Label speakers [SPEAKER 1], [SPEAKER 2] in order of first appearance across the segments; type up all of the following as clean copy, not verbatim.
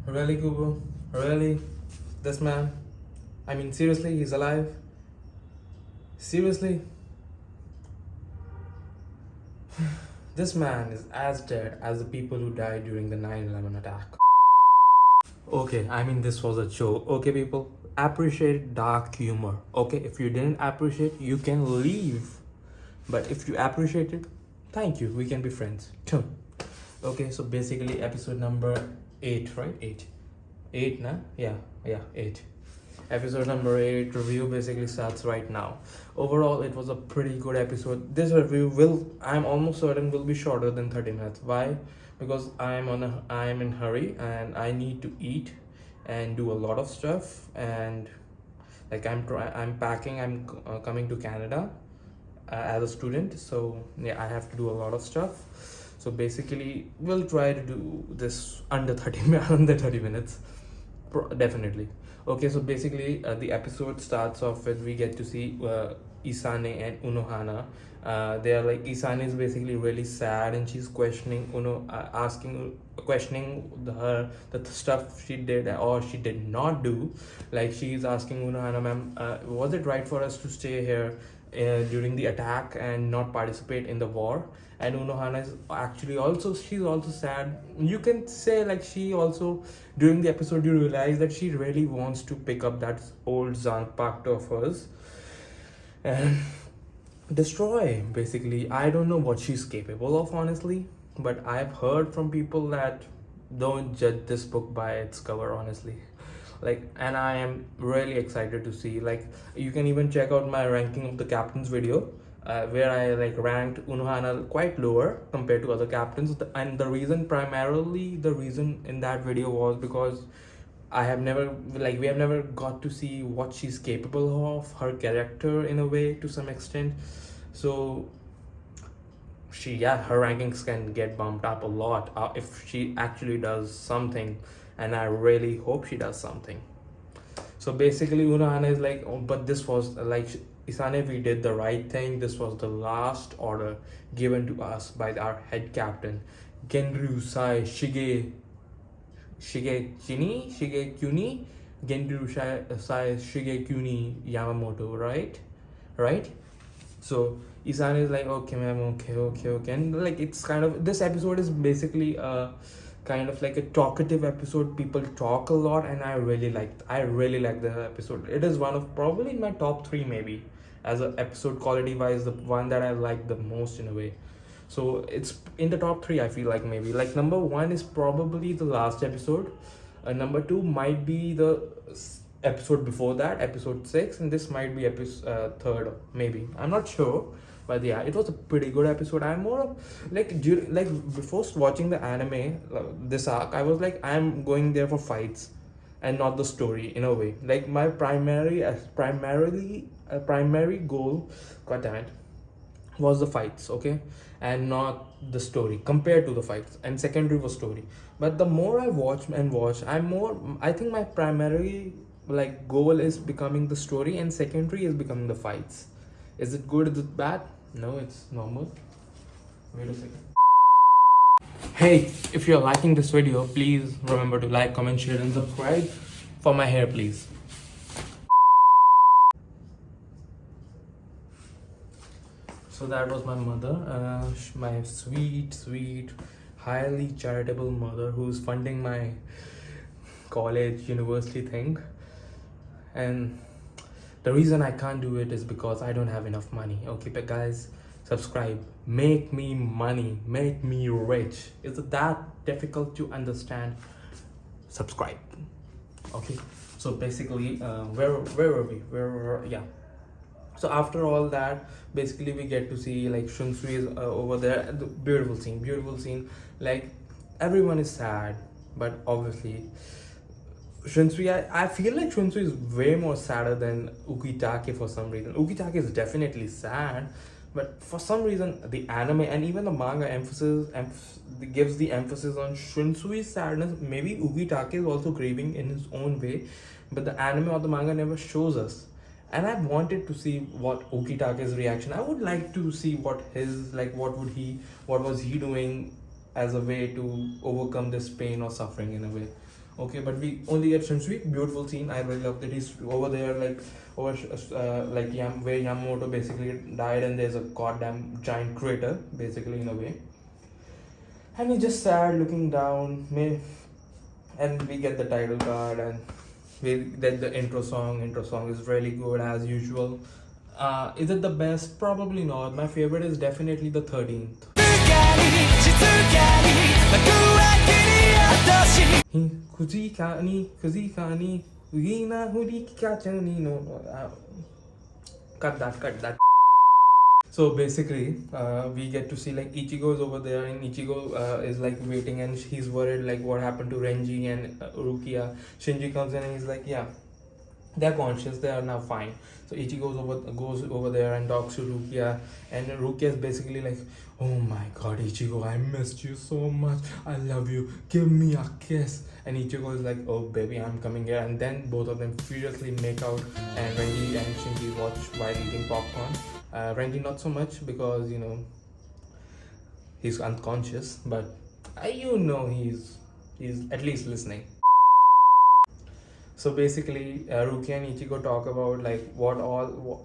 [SPEAKER 1] Really, Kubo? Really? This man? I mean, seriously, he's alive? Seriously? This man is as dead as the people who died during the 9/11 attack. Okay, I mean, this was a joke. Okay, people? Appreciate dark humor. Okay, if you didn't appreciate, you can leave. But if you appreciate it, thank you. We can be friends. Okay, so basically, episode number 8, right? 8. 8, nah? Yeah, 8. Episode number 8 review basically starts right now. Overall, it was a pretty good episode. This review I'm almost certain, will be shorter than 30 minutes. Why? Because I'm in hurry and I need to eat and do a lot of stuff, and like I'm packing. I'm coming to Canada as a student, so yeah, I have to do a lot of stuff. So basically, we'll try to do this under 30 minutes, definitely. Okay, so basically, the episode starts off with we get to see Isane and Unohana. They are like, Isane is basically really sad and she's questioning questioning the stuff she did or she did not do. Like, she's asking Unohana, ma'am, was it right for us to stay here during the attack and not participate in the war? And Unohana is actually she's also sad. You can say, like, she also, during the episode, you realize that she really wants to pick up that old Zanpakuto of hers and destroy, basically. I don't know what she's capable of, honestly, but I've heard from people that don't judge this book by its cover, honestly. Like, and I am really excited to see, like, you can even check out my ranking of the captains video, where I like ranked Unohana quite lower compared to other captains. And the reason in that video was because we have never got to see what she's capable of, her character, in a way, to some extent. So her rankings can get bumped up a lot if she actually does something, and I really hope she does something. So basically, Unohana is like, oh, but this was like, Isane, we did the right thing. This was the last order given to us by our head captain, Genryu Shigekuni, Shigekuni Yamamoto, right? So Isane is like, okay, ma'am, okay, and like, it's kind of, this episode is basically kind of like a talkative episode. People talk a lot, and I really like the episode. It is one of probably my top 3, maybe, as a episode quality wise, the one that I like the most, in a way. So it's in the top 3, I feel like. Maybe like number 1 is probably the last episode, number 2 might be the episode before that, episode 6, and this might be episode 3rd, maybe, I'm not sure. But yeah, it was a pretty good episode. I'm more of like, before watching the anime, this arc, I was like, I'm going there for fights and not the story, in a way. Like, my primary goal, god damn it, was the fights, okay, and not the story compared to the fights, and secondary was story. But the more I watch, I think my primary like goal is becoming the story, and secondary is becoming the fights. Is it good? Is it bad? No, it's normal. Wait a second. Hey, if you're liking this video, please remember to like, comment, share, and subscribe for my hair, please. So that was my mother, my sweet, highly charitable mother, who's funding my college, university thing. And the reason I can't do it is because I don't have enough money. Okay, but guys, subscribe. Make me money. Make me rich. Is it that difficult to understand? Subscribe. Okay. So basically, where were we? Yeah. So after all that, basically we get to see, like, Shunsui is over there. Beautiful scene. Like, everyone is sad, but obviously Shunsui, I feel like Shunsui is way more sadder than Ukitake for some reason. Ukitake is definitely sad, but for some reason the anime and even the manga gives the emphasis on Shunsui's sadness. Maybe Ukitake is also grieving in his own way, but the anime or the manga never shows us. And I wanted to see what Ukitake's reaction. I would like to see what was he doing as a way to overcome this pain or suffering, in a way. Okay, but we only get Shinsui. Beautiful scene. I really love that he's over there, like where Yamamoto basically died, and there's a goddamn giant crater, basically in a way. And he's just sad, looking down. And we get the title card, and we get the intro song. Intro song is really good as usual. Is it the best? Probably not. My favorite is definitely the 13th. Cut that. So basically, we get to see like Ichigo is over there, and Ichigo is like waiting, and he's worried like what happened to Renji and Rukia. Shinji comes in and he's like, yeah, they're conscious, they are now fine. So Ichigo goes over there and talks to Rukia, and Rukia is basically like, oh my god, Ichigo, I missed you so much, I love you, give me a kiss. And Ichigo is like, oh baby, I'm coming here. And then both of them furiously make out, and Renji and Shinji watch while eating popcorn. Renji not so much, because you know he's unconscious, but he's at least listening. So basically, Rukia and Ichigo talk about like what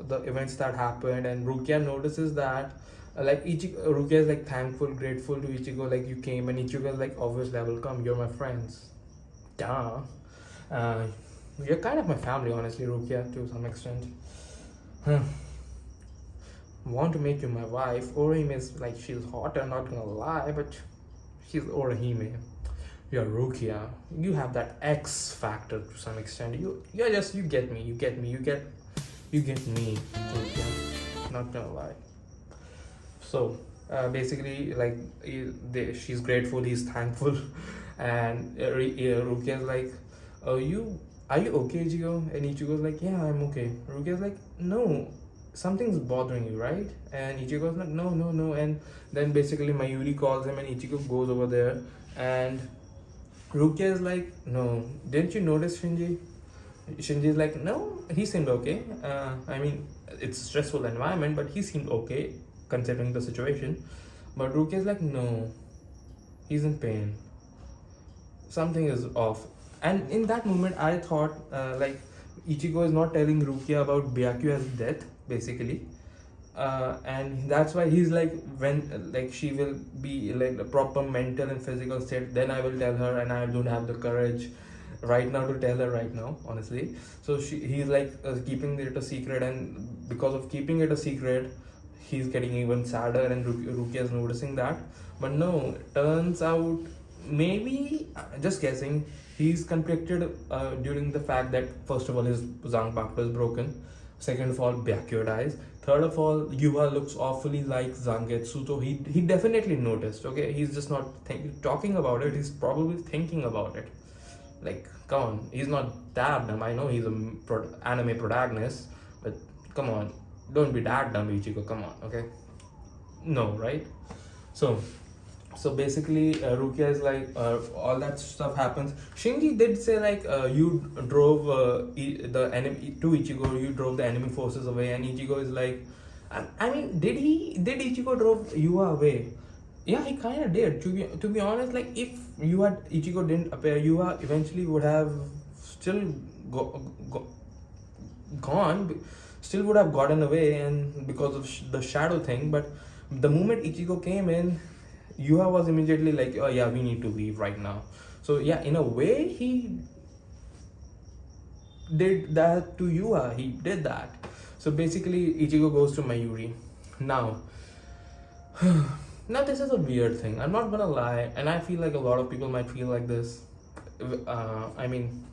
[SPEAKER 1] the events that happened, and Rukia notices that Rukia is like thankful, grateful to Ichigo, like you came, and Ichigo is like, obviously I will come, you're my friends. Duh. You're kind of my family, honestly, Rukia, to some extent. Want to make you my wife. Orihime is like, she's hot, I'm not gonna lie, but she's Orihime. You're Rukia. You have that X factor to some extent. You get me, Rukia. Not gonna lie. So basically, like she's grateful, he's thankful, and Rukia is like, are you okay, Ichigo? And Ichigo's like, yeah, I'm okay. Rukia's like, no, something's bothering you, right? And Ichigo's like, no. And then basically Mayuri calls him, and Ichigo goes over there, and Rukia is like, no, didn't you notice Shinji? Shinji is like, no, he seemed okay. I mean, it's a stressful environment, but he seemed okay considering the situation. But Rukia is like, no, he's in pain. Something is off. And in that moment, I thought like Ichigo is not telling Rukia about Byakuya's death, basically. And that's why he's like, when like she will be like a proper mental and physical state, then I will tell her, and I don't have the courage right now to tell her right now, honestly. So he's like keeping it a secret, and because of keeping it a secret, he's getting even sadder, and Rukia is noticing that. But no, turns out, maybe, just guessing, he's conflicted during the fact that first of all his Zanpakuto is broken, second of all Byakuya dies, third of all Yuha looks awfully like Zangetsu. So he definitely noticed. Okay, he's just not talking about it, he's probably thinking about it. Like, come on, he's not that dumb. I know he's an anime protagonist, but come on, don't be that dumb, Ichigo, come on, okay? No, right? So basically, Rukia is like, all that stuff happens. Shinji did say like, you drove the enemy to Ichigo, you drove the enemy forces away, and Ichigo is like, I mean, did Ichigo drove Yuha away? Yeah, he kind of did. To be honest, like if Ichigo didn't appear, Yuha eventually would have still gone, still would have gotten away, and because of the shadow thing. But the moment Ichigo came in, Yuha was immediately like, oh yeah, we need to leave right now. So yeah, in a way, he did that to Yuha. He did that. So basically, Ichigo goes to Mayuri. Now this is a weird thing. I'm not gonna lie, and I feel like a lot of people might feel like this. I mean,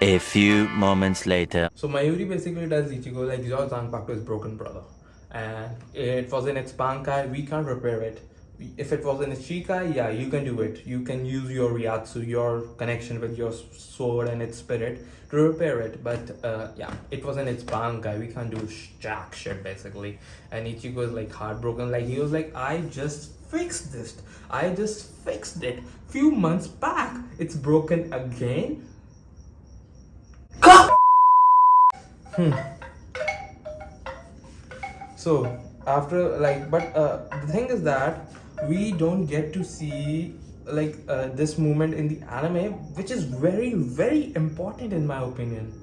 [SPEAKER 2] a few moments later.
[SPEAKER 1] So Mayuri basically tells Ichigo like, your Zanpakuto is broken, brother, and it was in its Bankai, we can't repair it. If it was in its Shikai, yeah, you can do it. You can use your Ryatsu, your connection with your sword and its spirit, to repair it. But yeah, it was in its Bankai, we can't do jack shit, basically. And Ichigo is like heartbroken. Like, he was like, I just fixed it few months back, it's broken again. So after, like, but the thing is that we don't get to see this movement in the anime, which is very, very important in my opinion.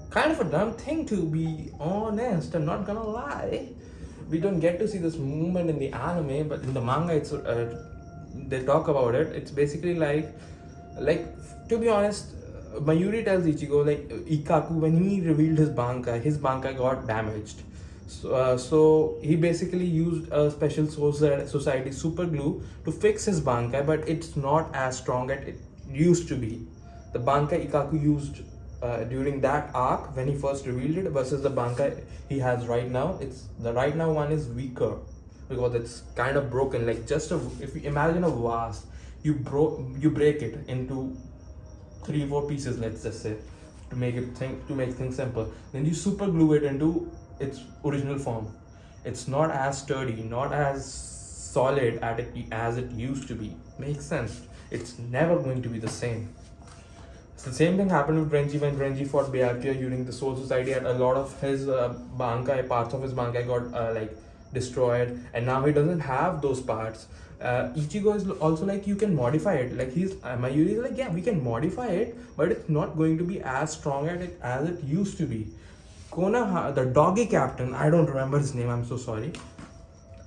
[SPEAKER 1] Kind of a dumb thing, to be honest. I'm not gonna lie. We don't get to see this movement in the anime, but in the manga, it's they talk about it. It's basically like to be honest, Mayuri tells Ichigo like Ikaku, when he revealed his bankai got damaged. So he basically used a special society super glue to fix his bankai, but it's not as strong as it used to be. The bankai Ikaku used during that arc when he first revealed it versus the bankai he has right now, it's the right now one is weaker because it's kind of broken. Like if you imagine a vase, you break it into 3-4 pieces, let's just say, to make things simple. Then you super glue it into its original form. It's not as sturdy, not as solid as it used to be. Makes sense. It's never going to be the same. So the same thing happened with Renji when Renji fought Byakuya during the Soul Society, and a lot of his parts of his bankai got destroyed, and now he doesn't have those parts. Ichigo is also like, you can modify it. Like Mayuri is like, yeah, we can modify it, but it's not going to be as strong as it used to be. The doggy captain, I don't remember his name, I'm so sorry.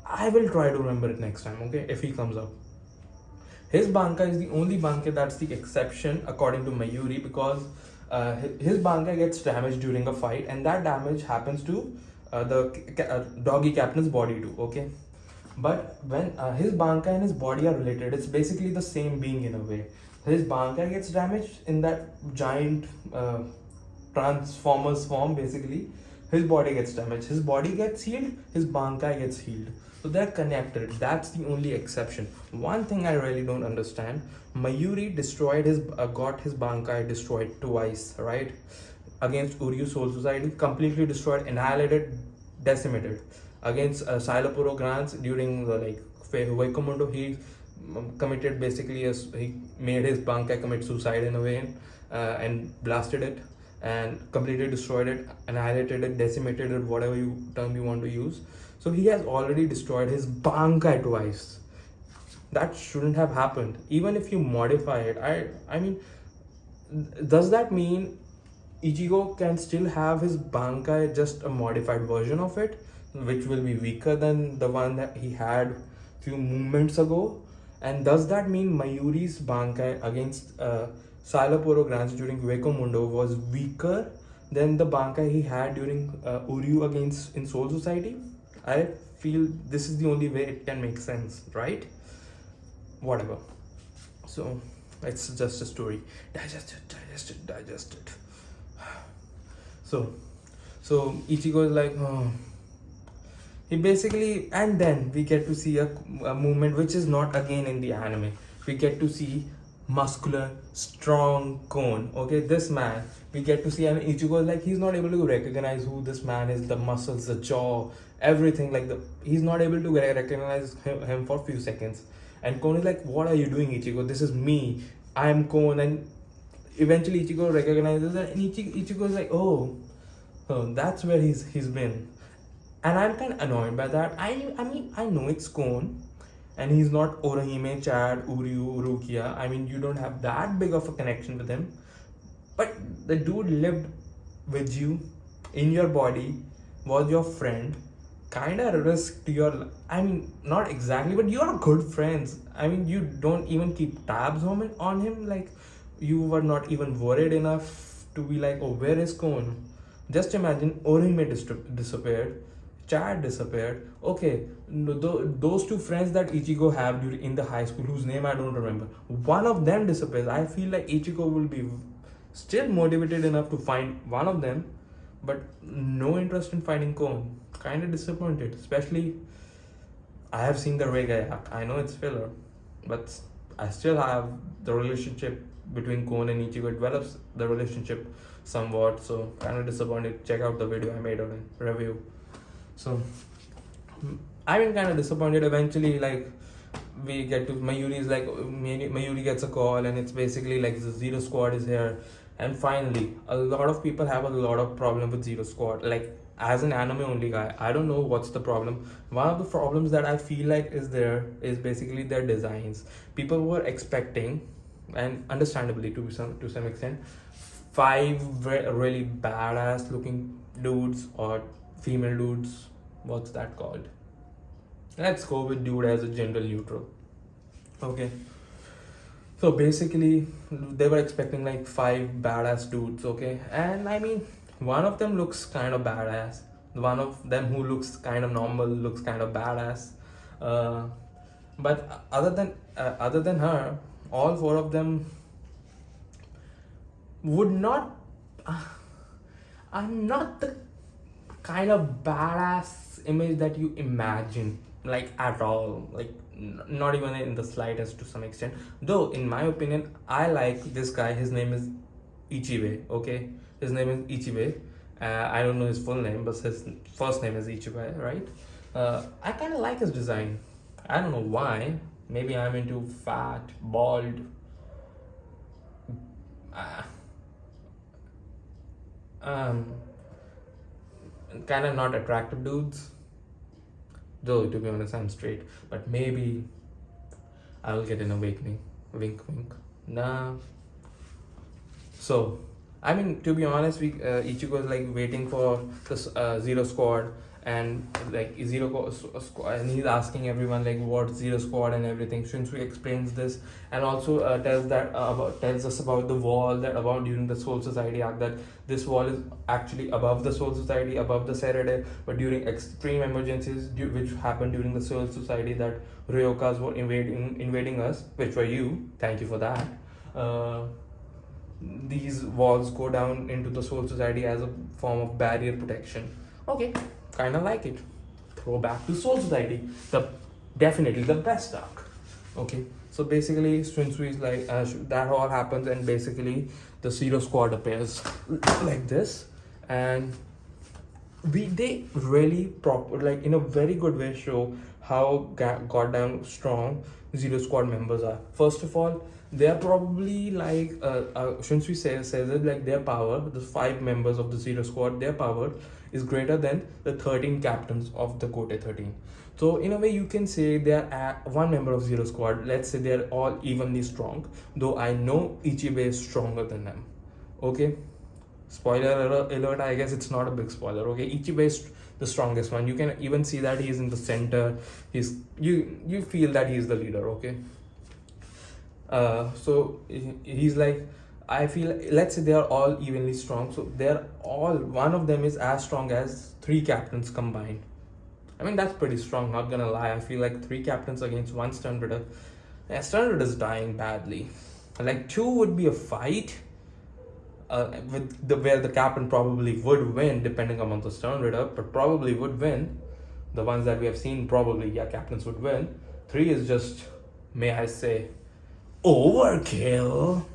[SPEAKER 1] I will try to remember it next time, okay, if he comes up. His bankai is the only bankai that's the exception according to Mayuri, because his bankai gets damaged during a fight, and that damage happens to the doggy captain's body too, okay? But when his bankai and his body are related, it's basically the same being in a way. His bankai gets damaged in that giant transformers form, basically. His body gets damaged, his body gets healed, his bankai gets healed. So they're connected. That's the only exception. One thing I really don't understand, Mayuri got his bankai destroyed twice, right? Against Uryu Soul Society, completely destroyed, annihilated, decimated. Against Silapuro Grants during the Huecomundo, he committed basically he made his bankai commit suicide in a way, and blasted it and completely destroyed it, annihilated it, decimated it, whatever term you want to use. So he has already destroyed his bankai twice. That shouldn't have happened. Even if you modify it, I mean, does that mean Ichigo can still have his bankai, just a modified version of it, which will be weaker than the one that he had few moments ago? And does that mean Mayuri's bankai against Silapuro Grants during Huecomundo was weaker than the bankai he had during Uryu in Soul Society? I feel this is the only way it can make sense, right? Whatever. So it's just a story. Digest it. So Ichigo is like, oh. He basically, and then we get to see a movement which is not again in the anime. We get to see muscular, strong Kon. Okay, this man, we get to see, and Ichigo is like, he's not able to recognize who this man is, the muscles, the jaw, everything, he's not able to recognize him for a few seconds. And Kon is like, what are you doing, Ichigo? This is me, I am Kon. And eventually Ichigo recognizes it, and Ichigo is like, oh, that's where he's been. And I'm kind of annoyed by that. I mean, I know it's Kon, and he's not Orihime, Chad, Uryu, Rukia. I mean, you don't have that big of a connection with him. But the dude lived with you, in your body, was your friend, kind of risked your... I mean, not exactly, but you are good friends. I mean, you don't even keep tabs on him. Like, you were not even worried enough to be like, oh, where is Kon? Just imagine, Orihime disappeared. Chad disappeared. Okay, those two friends that Ichigo have in the high school, whose name I don't remember, one of them disappears. I feel like Ichigo will be still motivated enough to find one of them, but no interest in finding Kon. Kind of disappointed. Especially, I have seen the Rega. I know it's filler, but I still have the relationship between Kon and Ichigo. It develops the relationship somewhat, so kind of disappointed. Check out the video I made on it, review. So I've been kind of disappointed. Eventually, we get to Mayuri's Mayuri gets a call, and it's basically like the Zero Squad is here. And finally, a lot of people have a lot of problem with Zero Squad. Like, as an anime only guy, I don't know what's the problem. One of the problems that I feel like is there is basically their designs. People were expecting, and understandably to some extent, five really badass looking dudes or female dudes. What's that called? Let's go with dude as a gender neutral. Okay. So basically, they were expecting like five badass dudes, okay? And I mean, one of them looks kind of badass. One of them who looks kind of normal looks kind of badass. Uh, but other than her, all four of them would not. I'm not the kind of badass image that you imagine, like at all, like not even in the slightest to some extent. Though in my opinion, I like this guy. His name is Ichibe. Okay, his name is Ichibe. I don't know his full name, but his first name is Ichibe, right? I kind of like his design. I don't know why. Maybe I'm into fat, bald, uh, kind of not attractive dudes. Though to be honest, I'm straight. But maybe I will get an awakening. Wink, wink. Nah. So, I mean, to be honest, we Ichigo is like waiting for this Zero Squad, and like Squad, and he's asking everyone like what Zero Squad and everything. Shunsui explains this, and also tells us about the wall that about during the Soul Society arc, that this wall is actually above the Soul Society, above the Serede, but during extreme emergencies which happened during the Soul Society, that Ryokas were invading us, which were you. Thank you for that. These walls go down into the Soul Society as a form of barrier protection. Okay, kind of like it. Throw back to Soul Society, the definitely the best arc. Okay, so basically Shunsui is like that all happens, and basically the Zero Squad appears like this, and they really proper, like in a very good way, show how goddamn strong Zero Squad members are. First of all, they are probably like Shunsui says it, like their power, the five members of the Zero Squad, their power is greater than the 13 captains of the Kote 13. So in a way, you can say they are one member of Zero Squad. Let's say they are all evenly strong. Though I know Ichibe is stronger than them. Okay, spoiler alert. I guess it's not a big spoiler. Okay, Ichibe is the strongest one. You can even see that he's in the center. You feel that he's the leader. Okay. So he's like, I feel, let's say they are all evenly strong, so they're all, one of them is as strong as three captains combined. I mean, that's pretty strong, not gonna lie. I feel like three captains against one Stern Ritter. Yeah, Stern Ritter is dying badly. Like two would be a fight, with where the captain probably would win, depending upon the Stern Ritter, but probably would win. The ones that we have seen, probably, yeah, captains would win. Three is just, may I say, overkill.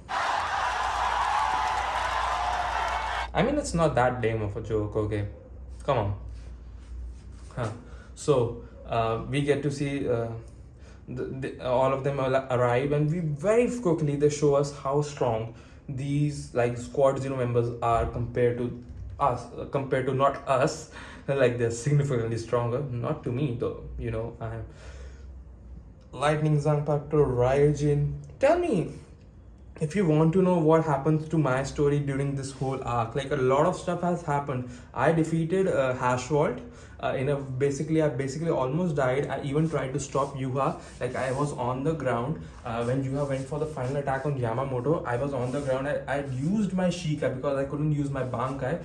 [SPEAKER 1] I mean, it's not that lame of a joke, okay? Come on. Huh. So, we get to see all of them arrive, and we very quickly, they show us how strong these like Squad Zero members are compared to us, compared to not us. Like, they're significantly stronger. Not to me, though. You know, I am Lightning Zanpakuto, Ryujin. Tell me, if you want to know what happens to my story during this whole arc, like a lot of stuff has happened. I defeated Hashwalt. I basically almost died. I even tried to stop Yuha. Like, I was on the ground when Yuha went for the final attack on Yamamoto. I was on the ground. I used my Shika because I couldn't use my Bankai.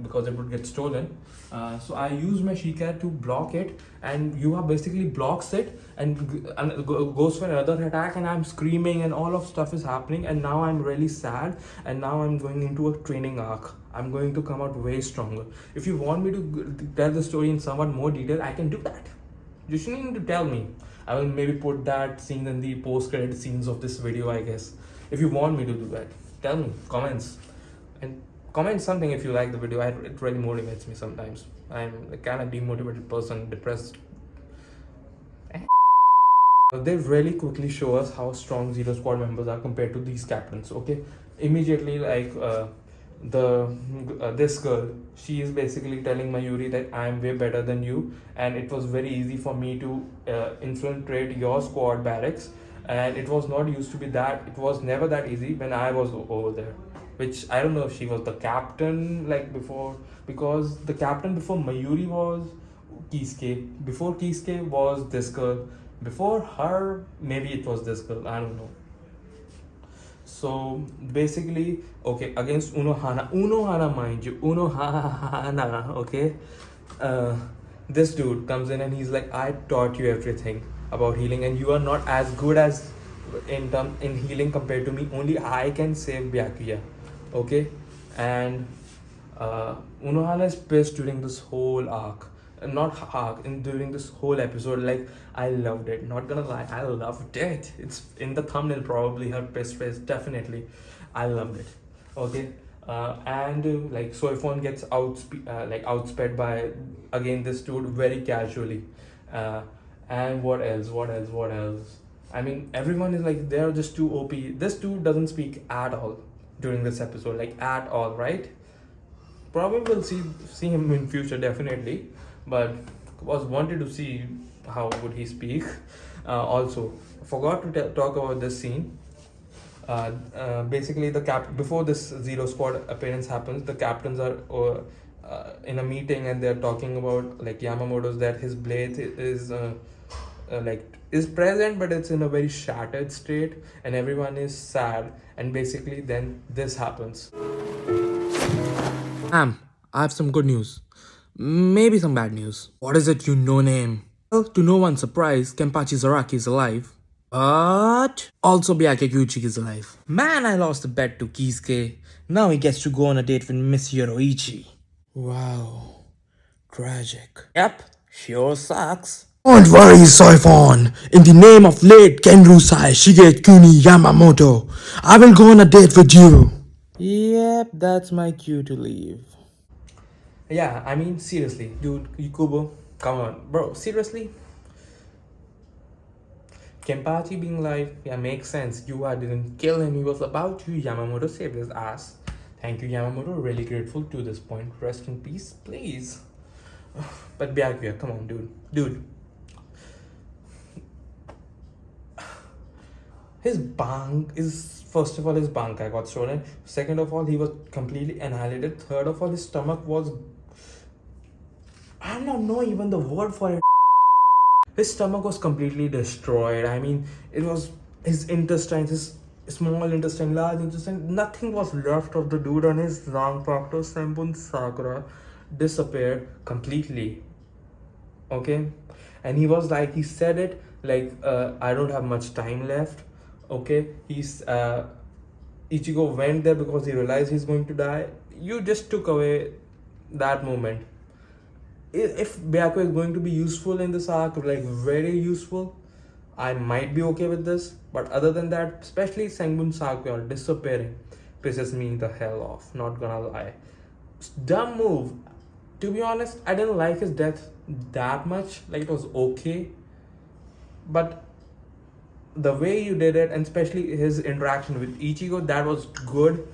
[SPEAKER 1] Because it would get stolen. So I used my Shika to block it, and Yuha basically blocks it and goes for another attack, and I'm screaming and all of stuff is happening, and now I'm really sad, and now I'm going into a training arc. I'm going to come out way stronger. If you want me to tell the story in somewhat more detail, I can do that. You shouldn't need to tell me. I will maybe put that scene in the post-credit scenes of this video, I guess. If you want me to do that, tell me, comments. And comment something if you like the video. It really motivates me sometimes. I'm a kind of demotivated person, depressed. They really quickly show us how strong Zero Squad members are compared to these captains. Okay, immediately, like the this girl, she is basically telling Mayuri that I am way better than you, and it was very easy for me to infiltrate your squad barracks, and it was not used to be that, it was never that easy when I was over there. Which I don't know if she was the captain like before, because the captain before Mayuri was Kisuke, before Kisuke was this girl, before her maybe it was this girl, I don't know. So basically, okay, against Unohana, mind you, Unohana, okay. Uh, this dude comes in and he's like, I taught you everything about healing, and you are not as good as in healing compared to me. Only I can save Byakuya, okay. And Unohana is pissed during this whole arc. Not arc, in during this whole episode. Like, I loved it. Not gonna lie, I loved it. It's in the thumbnail, probably her pissed face. Definitely, I loved it. Okay, and like Soifon gets outsped by again this dude very casually. Uh, and what else? What else? What else? I mean, everyone is like they're just too OP. This dude doesn't speak at all during this episode, like at all, right? Probably will see him in future, definitely, but was wanted to see how would he speak. Also forgot to talk about this scene. Basically the before this Zero Squad appearance happens, the captains are in a meeting, and they're talking about like Yamamoto's, that his blade is is present, but it's in a very shattered state, and everyone is sad. And basically then this happens. I have some good news. Maybe some bad news. What is it, you no name? Well, to no one's surprise, Kenpachi Zaraki is alive. But also Byakuya Kyuchi is alive. Man, I lost a bet to Kisuke. Now he gets to go on a date with Miss Yoroichi. Wow. Tragic. Yep, sure sucks. Don't worry, Soifon. In the name of late Kenrusai Shigekuni Yamamoto, I will go on a date with you. Yep, that's my cue to leave. Yeah, I mean, seriously, dude, Yukubo, come on, bro, seriously? Kenpachi being like, yeah, makes sense. Yua didn't kill him, he was about to. Yamamoto saved his ass. Thank you, Yamamoto, really grateful to this point. Rest in peace, please. But Byakuya, come on, dude. Dude. His bank is, first of all, his bankai got stolen. Second of all, he was completely annihilated. Third of all, his stomach was, I don't know even the word for it. His stomach was completely destroyed. I mean, it was his intestines, his small intestine, large intestine, nothing was left of the dude, on his Zanpakuto Senbun Sakura disappeared completely. Okay? And he was like, he said it like, I don't have much time left. Okay? Ichigo went there because he realized he's going to die. You just took away that moment. If Byakuya is going to be useful in this arc, like very useful, I might be okay with this. But other than that, especially Senbun Sakura disappearing pisses me the hell off, not gonna lie. Dumb move. To be honest, I didn't like his death that much. Like, it was okay, but the way you did it, and especially his interaction with Ichigo, that was good.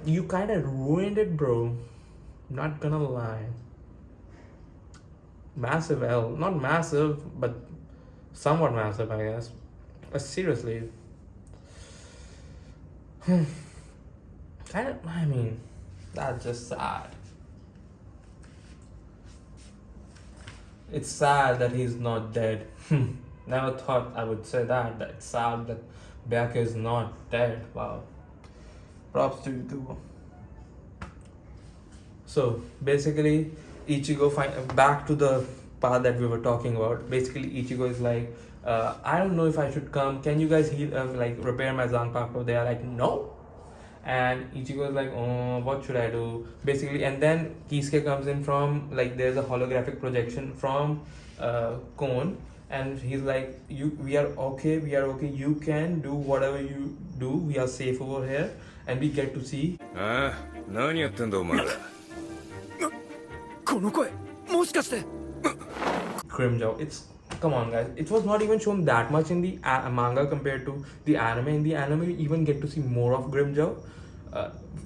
[SPEAKER 1] You kind of ruined it, bro. Not gonna lie. Massive L, not massive, but somewhat massive, I guess. Seriously, I mean, that's just sad. It's sad that he's not dead. Never thought I would say that. It's sad that Byakuya is not dead. Wow. Props to you. So basically, Ichigo back to the part that we were talking about. Basically, Ichigo is like, I don't know if I should come. Can you guys heal, repair my Zanpakuto? They are like, no. And Ichigo is like, oh, what should I do? Basically, and then Kisuke comes in from, like, there's a holographic projection from Kon, and he's like, we are okay. You can do whatever you do. We are safe over here, and we get to see.
[SPEAKER 3] 何やってんだお前ら。この声、もしかして。
[SPEAKER 1] Grimjaw. Come on, guys. It was not even shown that much in the manga compared to the anime. In the anime, we even get to see more of Grimjaw.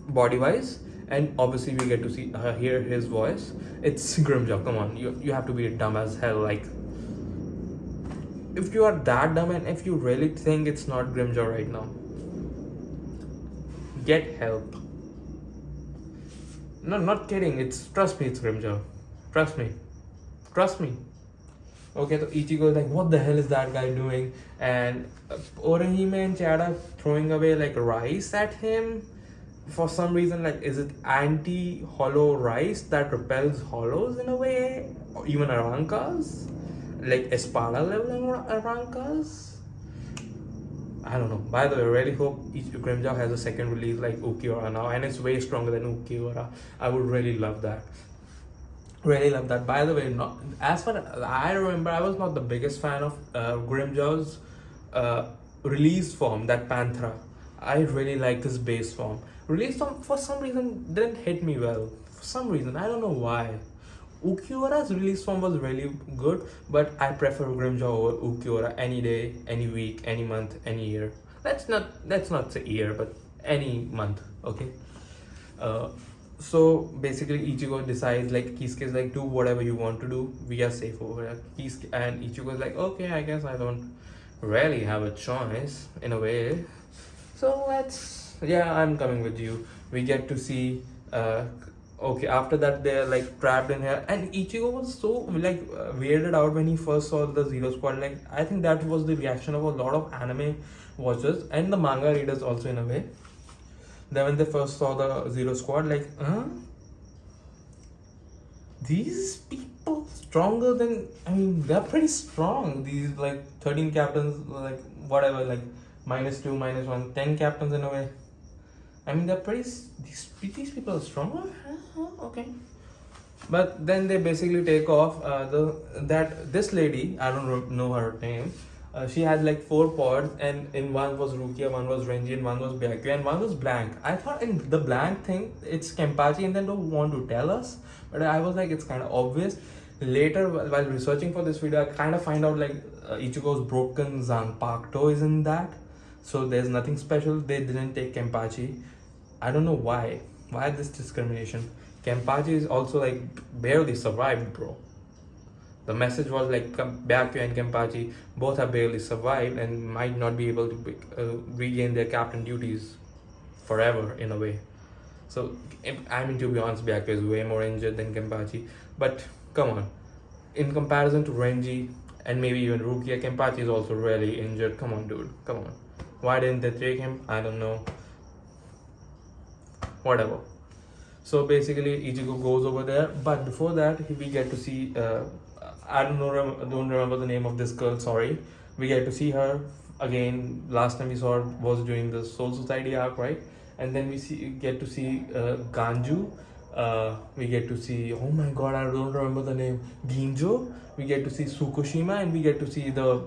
[SPEAKER 1] body wise, and obviously we get to see hear his voice. It's Grimjaw. Come on, you have to be dumb as hell. Like, if you are that dumb and if you really think it's not Grimjaw right now, get help. No, not kidding. Trust me, it's Grimjaw. Trust me. Trust me. Okay, so Ichigo is like, what the hell is that guy doing? And Orihime and Chada throwing away like rice at him for some reason. Like, is it anti-hollow rice that repels hollows in a way? Or even Arankas? Like Espada level Arankas? I don't know. By the way, I really hope Grimjaw has a second release like Ukiura now, and it's way stronger than Ukiura. I would really love that. Really love that. By the way, not as far as I remember, I was not the biggest fan of Grimjaw's release form, that Panthera. I really like his base form. Release form for some reason didn't hit me well. For some reason, I don't know why. Ukiura's release form was really good, but I prefer Grimjaw over Ukiura any day, any week, any month, any year. Let's not say year, but any month. Okay. So basically Ichigo decides, like, Kisuke is like, do whatever you want to do, we are safe over here. And Ichigo is like, okay, I guess I don't really have a choice in a way, so I'm coming with you. We get to see okay, after that they're like trapped in here, and Ichigo was so like weirded out when he first saw the Zero Squad. Like, I think that was the reaction of a lot of anime watchers and the manga readers also in a way. Then when they first saw the Zero Squad, like, these people stronger than, I mean, they're pretty strong. These like 13 captains, like whatever, like -2, -1, 10 captains in a way. I mean, they're pretty. These people are stronger. Okay. But then they basically take off. This lady, I don't know her name. She had like 4 pods, and in one was Rukia, one was Renji, and one was Byakuya, and one was blank. I thought in the blank thing it's Kenpachi, and they don't want to tell us. But I was like, it's kind of obvious. Later, while researching for this video, I kind of find out like Ichigo's broken Zanpakuto is in that. So there's nothing special. They didn't take Kenpachi. I don't know why. Why this discrimination? Kenpachi is also like barely survived, bro. The message was like Byakuya and Kenpachi both have barely survived and might not be able to regain their captain duties forever in a way. So, I mean, to be honest, Byakuya is way more injured than Kenpachi. But come on, in comparison to Renji and maybe even Rukia, Kenpachi is also really injured. Come on, dude. Come on. Why didn't they take him? I don't know. Whatever. So basically, Ichigo goes over there. But before that, we get to see. I don't remember the name of this girl. Sorry. We get to see her again. Last time we saw her was during the Soul Society arc, right? And then we get to see Ganju. We get to see, oh my god, I don't remember the name, Ginjo. We get to see Tsukushima, and we get to see the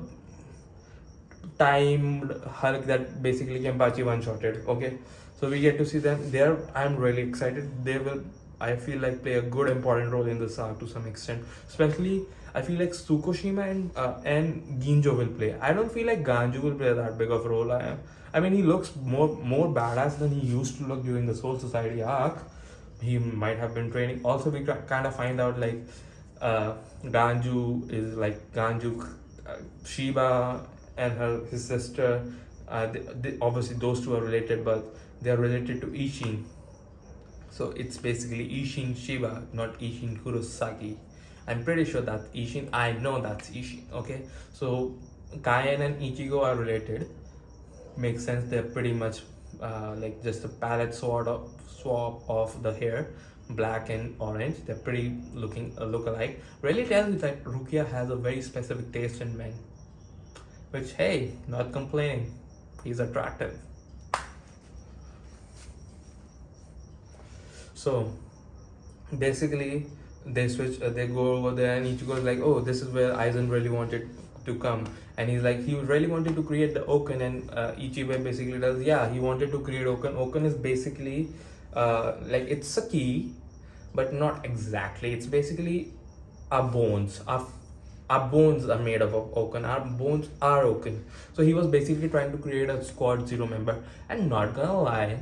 [SPEAKER 1] timed Hulk that basically Kenpachi one-shotted. Okay, so we get to see them there. I'm really excited. They will, I feel like, play a good important role in this arc to some extent. Especially, I feel like Tsukushima and Ginjo will play. I don't feel like Ganju will play that big of a role. I mean, he looks more badass than he used to look during the Soul Society arc. He might have been training. Also, we kind of find out like Ganju is like Shiba and his sister. Obviously, those two are related, but they are related to Ishin. So it's basically Ishin Shiba, not Ishin Kurosaki. I'm pretty sure that's Ishin. I know that's Ishin. Okay, so Kaien and Ichigo are related. Makes sense. They're pretty much like just a palette swap of the hair, black and orange. They're pretty look alike. Really tells you that Rukia has a very specific taste in men, which, hey, not complaining. He's attractive. So basically they switch. They go over there, and Ichigo is like, oh, this is where Aizen really wanted to come, and he's like, he really wanted to create the Oken, and Ichigo basically does, yeah, he wanted to create Oken. Oken is basically like, it's a key, but not exactly. It's basically our bones. Our bones are made up of Oken. Our bones are Oken. So he was basically trying to create a Squad Zero member, and not gonna lie,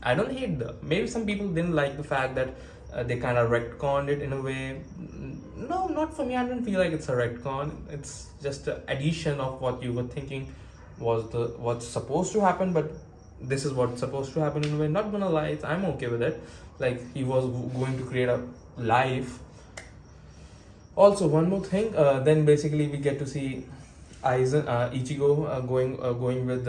[SPEAKER 1] I don't hate the. Maybe some people didn't like the fact that they kind of retconned it in a way. No, not for me. I don't feel like it's a retcon. It's just an addition of what you were thinking was the what's supposed to happen, but this is what's supposed to happen in a way. Not gonna lie, I'm okay with it. Like he was going to create a life. Also, one more thing. Then basically we get to see Ichigo going with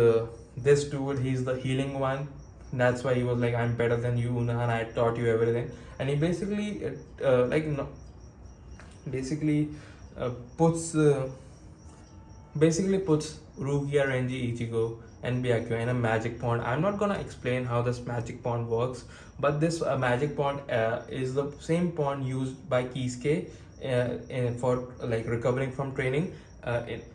[SPEAKER 1] this dude. He's the healing one. That's why he was like, I'm better than you, Unohana. I taught you everything. And he basically basically puts Rukia, Renji, Ichigo, and Byakuya in a magic pond. I'm not gonna explain how this magic pond works, but this magic pond is the same pond used by Kisuke for like recovering from training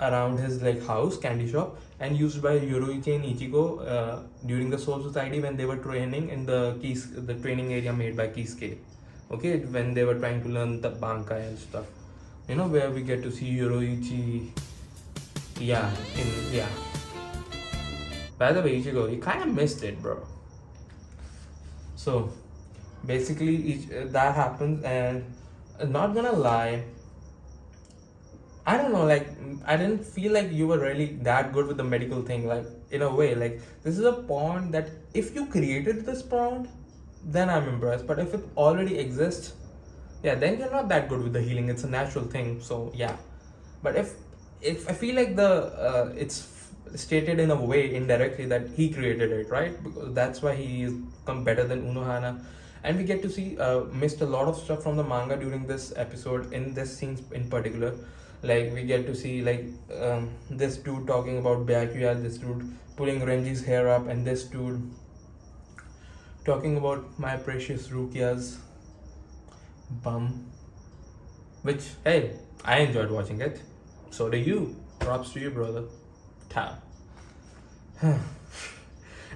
[SPEAKER 1] around his like house, candy shop, and used by Yoruichi and Ichigo during the Soul Society when they were training in the training area made by Kisuke. Okay, when they were trying to learn the Bankai and stuff. You know, where we get to see Yoruichi. Yeah. By the way, Ichigo, you kind of missed it, bro. So, basically, that happens, and not gonna lie, I don't know, like, I didn't feel like you were really that good with the medical thing, like, in a way, like, this is a pond that if you created this pond, then I'm impressed, but if it already exists, yeah, then you're not that good with the healing. It's a natural thing, so yeah. But if I feel like it's stated in a way indirectly that he created it, right? Because that's why he is come better than Unohana. And we get to see missed a lot of stuff from the manga during this episode, in this scenes in particular. Like we get to see like this dude talking about Byakuya, this dude pulling Renji's hair up, and this dude talking about my precious Rukia's bum. Which, hey, I enjoyed watching it. So do you. Props to you, brother. Ta.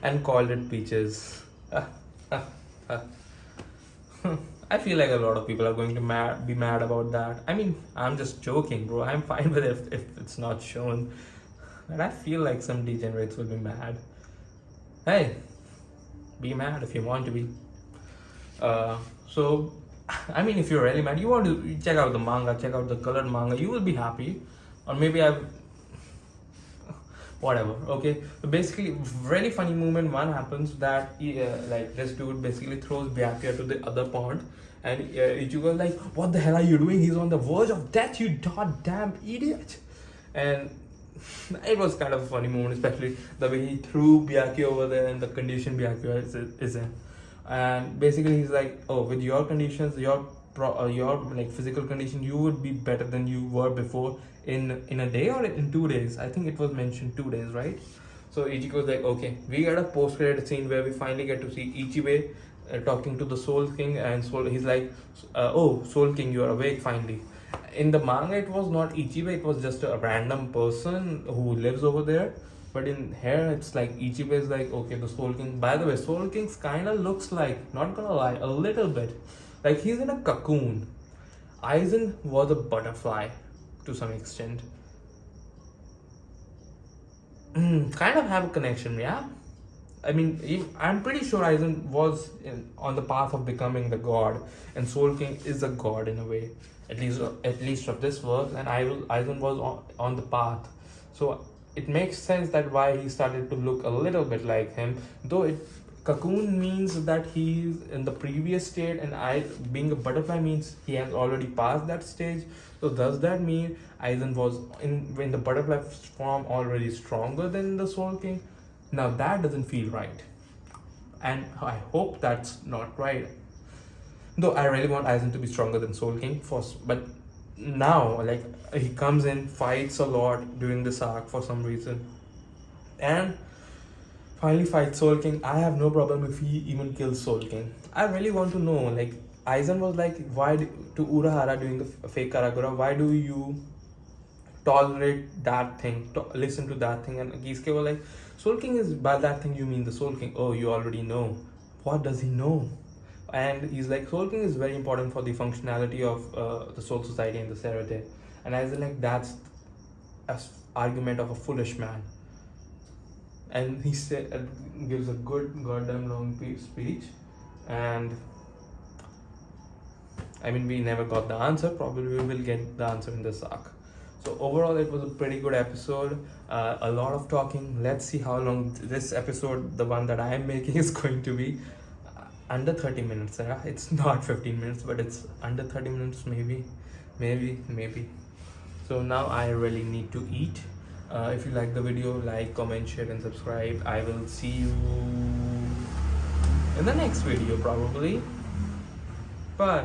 [SPEAKER 1] And called it peaches. I feel like a lot of people are going to be mad about that. I mean, I'm just joking, bro. I'm fine with it if it's not shown. And I feel like some degenerates will be mad. Hey, be mad if you want to be. So, I mean, if you're really mad, you want to check out the manga, check out the colored manga, you will be happy. Or maybe whatever. Okay, so basically really funny moment one happens that like this dude basically throws Byakuya to the other pond, and Ichigo is like, what the hell are you doing? He's on the verge of death, you goddamn idiot. And it was kind of a funny moment, especially the way he threw Byakuya over there and the condition Byakuya is in. And basically he's like, oh, with your conditions, your like physical condition, you would be better than you were before in a day or in 2 days. I think it was mentioned 2 days, right? So Ichigo's like, okay, we got a post-credit scene where we finally get to see Ichibe talking to the Soul King, and he's like, oh, Soul King, you are awake finally. In the manga, it was not Ichibe, it was just a random person who lives over there. But in here, it's like Ichibe is like, okay, the Soul King. By the way, Soul King kind of looks like, not gonna lie, a little bit like he's in a cocoon. Aizen was a butterfly to some extent. Kind of have a connection, yeah. I mean, I'm pretty sure Aizen was on the path of becoming the god, and Soul King is a god in a way, at least of this verse. And Aizen was on the path, so it makes sense that why he started to look a little bit like him. Though cocoon means that he's in the previous state, and being a butterfly means he has already passed that stage. So does that mean Aizen was in the butterfly form already stronger than the Soul King? Now that doesn't feel right, and I hope that's not right. Though I really want Aizen to be stronger than Soul King first, but now like he comes in, fights a lot during this arc for some reason, and finally fights Soul King. I have no problem if he even kills Soul King. I really want to know, like, Aizen was like, why to Urahara doing the fake Karagura, why do you tolerate that thing, listen to that thing? And Kisuke was like, Soul King is, by that thing you mean the Soul King. Oh, you already know. What does he know? And he's like, Soul King is very important for the functionality of the Soul Society and the Serete. And Aizen like, that's an argument of a foolish man. and he said gives a good goddamn long speech, and I mean, we never got the answer. Probably we will get the answer in this arc. So overall, it was a pretty good episode. A lot of talking. Let's see how long this episode, the one that I am making, is going to be. Under 30 minutes. It's not 15 minutes, but it's under 30 minutes, maybe. So now I really need to eat. If you like the video, like, comment, share, and subscribe. I will see you in the next video, probably. Bye.